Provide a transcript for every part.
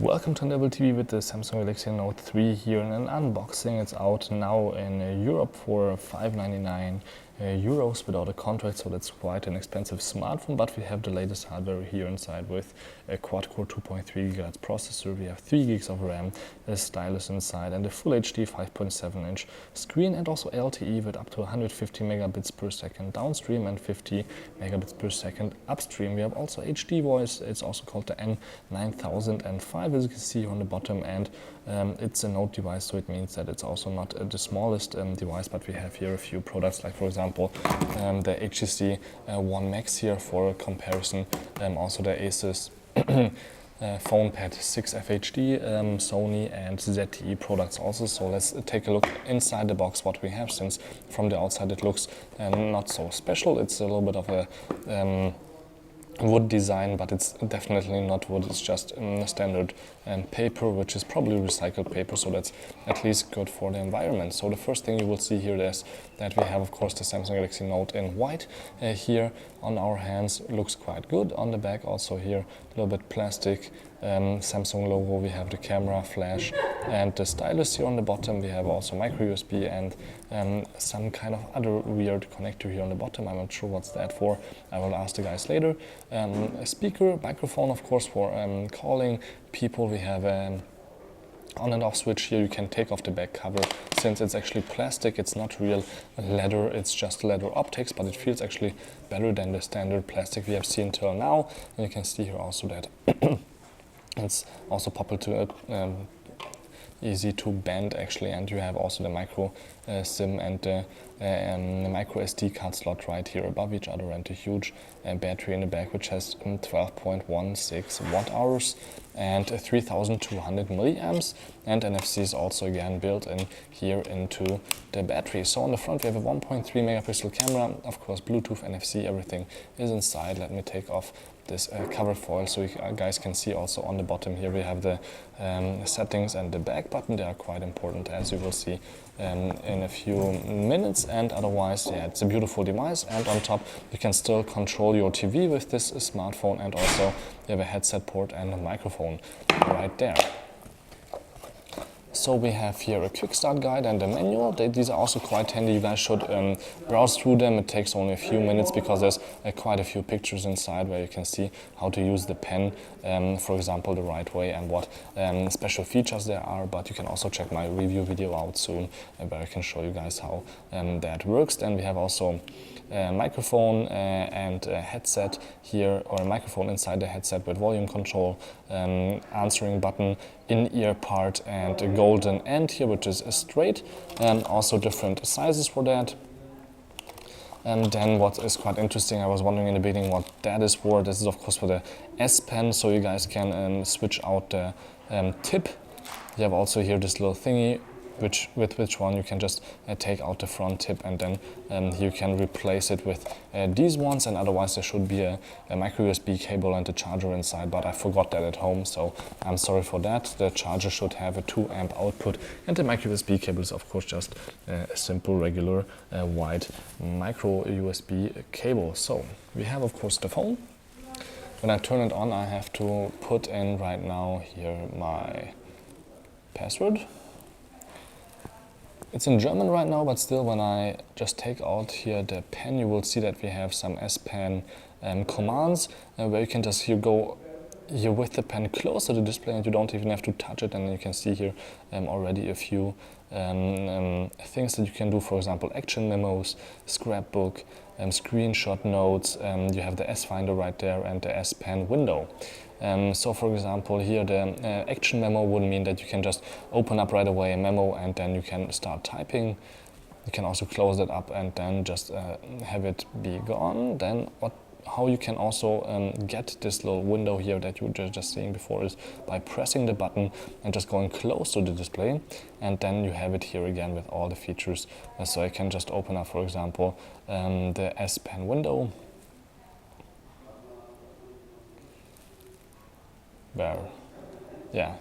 Welcome to Unlevel TV with the Samsung Galaxy Note 3 here in an unboxing. It's out now in Europe for €599 without a contract, so that's quite an expensive smartphone, but we have the latest hardware here inside with a quad-core 2.3 GHz processor. We have 3 gigs of RAM, a stylus inside, and a Full HD 5.7-inch screen, and also LTE with up to 150 megabits per second downstream and 50 megabits per second upstream. We have also HD voice. It's also called the N9005, as you can see on the bottom, and it's a Note device, so it means that it's also not the smallest device, but we have here a few products, like for example the HTC One Max here for comparison, also the Asus PhonePad 6 FHD, Sony and ZTE products also. So let's take a look inside the box what we have, since from the outside it looks not so special. It's a little bit of a wood design, but it's definitely not wood. It's just standard paper, which is probably recycled paper, so that's at least good for the environment. So the first thing you will see here is that we have, of course, the Samsung Galaxy Note in white here on our hands. Looks quite good. On the back also here a little bit plastic Samsung logo. We have the camera, flash, and the stylus here on the bottom. We have also micro USB and some kind of other weird connector here on the bottom. I'm not sure what's that for. I will ask the guys later. A speaker, microphone, of course, for calling people. We have an on and off switch here. You can take off the back cover. Since it's actually plastic, it's not real leather, it's just leather optics, but it feels actually better than the standard plastic we have seen till now. And you can see here also that it's also popular to easy to bend actually, and you have also the micro SIM and the micro SD card slot right here above each other, and a huge battery in the back, which has 12.16 watt hours and 3200 milliamps, and NFC is also again built in here into the battery. So on the front we have a 1.3 megapixel camera, of course Bluetooth, NFC, everything is inside. Let me take off this cover foil so you guys can see. Also on the bottom here we have the settings and the back button. They are quite important, as you will see in a few minutes, and otherwise, yeah, it's a beautiful device. And on top you can still control your TV with this smartphone, and also you have a headset port and a microphone right there. So we have here a quick start guide and a manual. These are also quite handy. You guys should browse through them. It takes only a few minutes because there's quite a few pictures inside where you can see how to use the pen, for example, the right way, and what special features there are. But you can also check my review video out soon where I can show you guys how that works. Then we have also a microphone and a headset here, or a microphone inside the headset with volume control, answering button, in-ear part, and a golden end here, which is straight, and also different sizes for that. And then what is quite interesting, I was wondering in the beginning what that is for. This is of course for the S Pen, so you guys can switch out the tip. You have also here this little thingy, with which one you can just take out the front tip, and then you can replace it with these ones. And otherwise there should be a micro USB cable and a charger inside, but I forgot that at home, so I'm sorry for that. The charger should have a 2 amp output, and the micro USB cable is of course just a simple regular white micro USB cable. So we have of course the phone. When I turn it on, I have to put in right now here my password. It's in German right now, but still, when I just take out here the pen, you will see that we have some S Pen commands where you can just here go here with the pen close to the display, and you don't even have to touch it. And you can see here already a few things that you can do, for example, action memos, scrapbook, screenshot notes. You have the S Finder right there and the S Pen window. So for example here the action memo would mean that you can just open up right away a memo and then you can start typing. You can also close that up and then just have it be gone. Then how you can also get this little window here that you were just seeing before is by pressing the button and just going close to the display, and then you have it here again with all the features. So I can just open up, for example, the S Pen window, where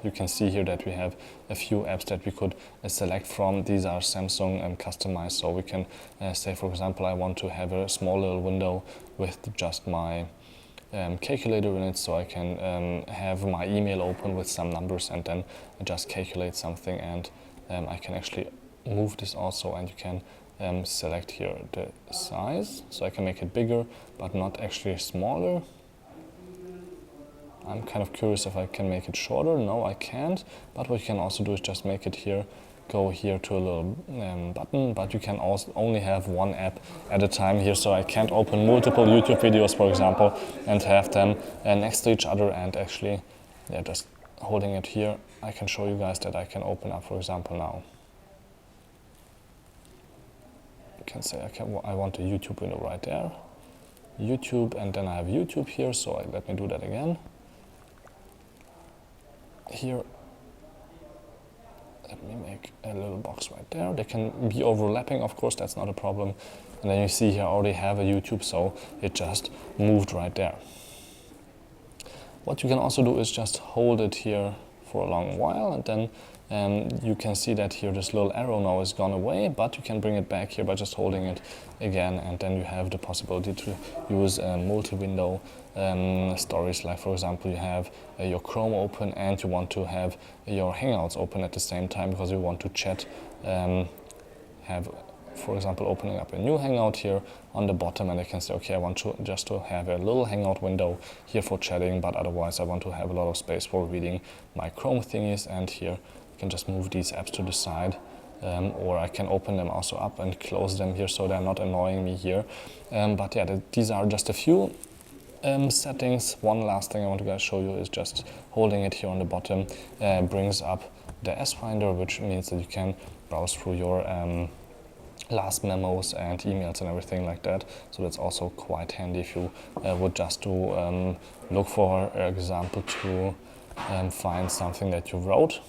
you can see here that we have a few apps that we could select from. These are Samsung customized, so we can say, for example, I want to have a small little window with just my calculator in it, so I can have my email open with some numbers and then just calculate something, and I can actually move this also, and you can select here the size, so I can make it bigger but not actually smaller. I'm kind of curious if I can make it shorter. No, I can't, but what you can also do is just make it here, go here to a little button, but you can also only have one app at a time here, so I can't open multiple YouTube videos, for example, and have them next to each other. And actually, yeah, just holding it here, I can show you guys that I can open up, for example, now. You can say I want a YouTube window right there, YouTube, and then I have YouTube here, so let me do that again. Here, let me make a little box right there. They can be overlapping, of course, that's not a problem. And then you see here I already have a YouTube, so it just moved right there. What you can also do is just hold it here for a long while, and then you can see that here this little arrow now is gone away, but you can bring it back here by just holding it again, and then you have the possibility to use multi-window stories. Like, for example, you have your Chrome open and you want to have your Hangouts open at the same time because you want to chat. Have, for example, opening up a new Hangout here on the bottom, and I can say, okay, I want to just to have a little Hangout window here for chatting, but otherwise I want to have a lot of space for reading my Chrome thingies, and here I can just move these apps to the side. Or I can open them also up and close them here so they're not annoying me here. But yeah, these are just a few settings. One last thing I want to guys show you is just holding it here on the bottom brings up the S Finder, which means that you can browse through your last memos and emails and everything like that. So that's also quite handy if you would just to look for example to find something that you wrote.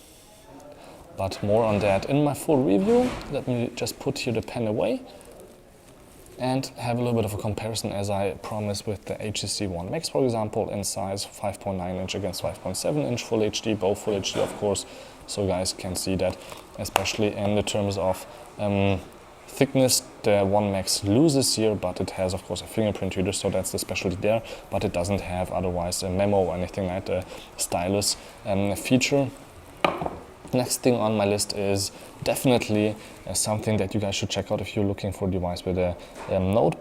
But more on that in my full review. Let me just put here the pen away and have a little bit of a comparison, as I promised, with the HTC One Max, for example, in size 5.9 inch against 5.7 inch Full HD, both Full HD of course, so you guys can see that, especially in the terms of thickness, the One Max loses here, but it has of course a fingerprint reader, so that's the specialty there, but it doesn't have otherwise a memo or anything like the stylus feature. Next thing on my list is definitely something that you guys should check out if you're looking for a device with a Note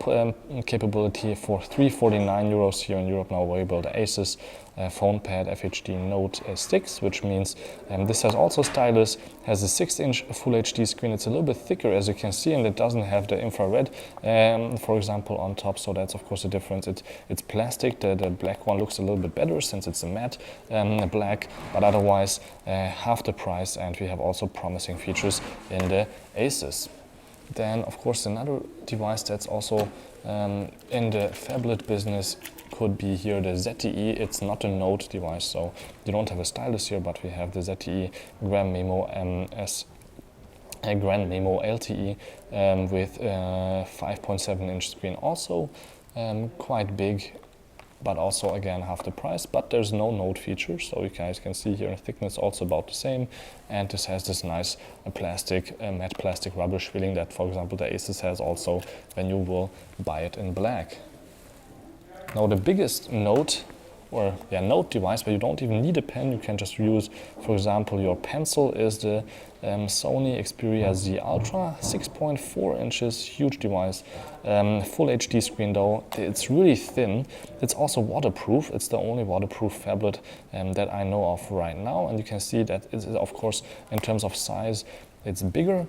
capability for €349 here in Europe now available, the Asus PhonePad FHD Note 6, which means this has also stylus, has a 6-inch Full HD screen. It's a little bit thicker, as you can see, and it doesn't have the infrared, for example, on top, so that's of course a difference. It's plastic. The black one looks a little bit better since it's a matte black, but otherwise half the price, and we have also promising features in the Asus. Then of course another device that's also in the phablet business could be here the ZTE. It's not a Note device, so you don't have a stylus here, but we have the ZTE Gram Memo Grand Memo LTE with 5.7 inch screen, also quite big, but also again half the price. But there's no Note feature, so you guys can see here thickness also about the same, and this has this nice plastic matte plastic rubbish feeling that, for example, the Asus has also when you will buy it in black. Now the biggest Note Note device where you don't even need a pen, you can just use, for example, your pencil, is the Sony Xperia Z Ultra, 6.4 inches, huge device, Full HD screen though. It's really thin. It's also waterproof. It's the only waterproof phablet that I know of right now, and you can see that it's, of course, in terms of size, it's bigger,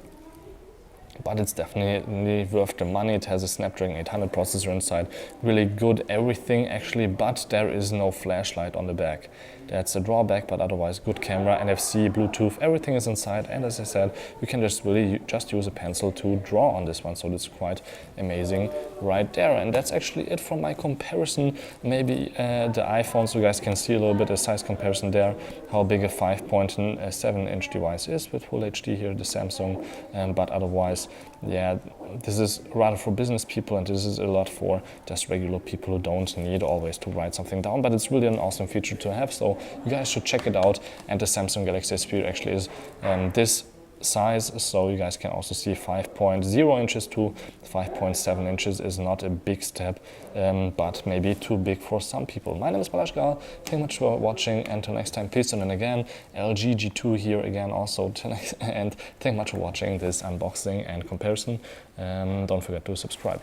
but it's definitely worth the money. It has a Snapdragon 800 processor inside, really good everything actually, but there is no flashlight on the back. That's a drawback, but otherwise good camera, NFC, Bluetooth, everything is inside, and as I said, you can just really just use a pencil to draw on this one, so that's quite amazing right there. And that's actually it from my comparison. Maybe the iPhone, so you guys can see a little bit of size comparison there, how big a 5.7 inch device is with Full HD here, the Samsung, but otherwise, yeah, this is rather for business people, and this is a lot for just regular people who don't need always to write something down, but it's really an awesome feature to have, so you guys should check it out. And the Samsung Galaxy S3 actually is this size, so you guys can also see 5.0 inches to 5.7 inches is not a big step, but maybe too big for some people. My name is Balázs Gál. Thank you much for watching. Until next time, peace. And then again, LG G2 here again also. And thank you much for watching this unboxing and comparison. Don't forget to subscribe.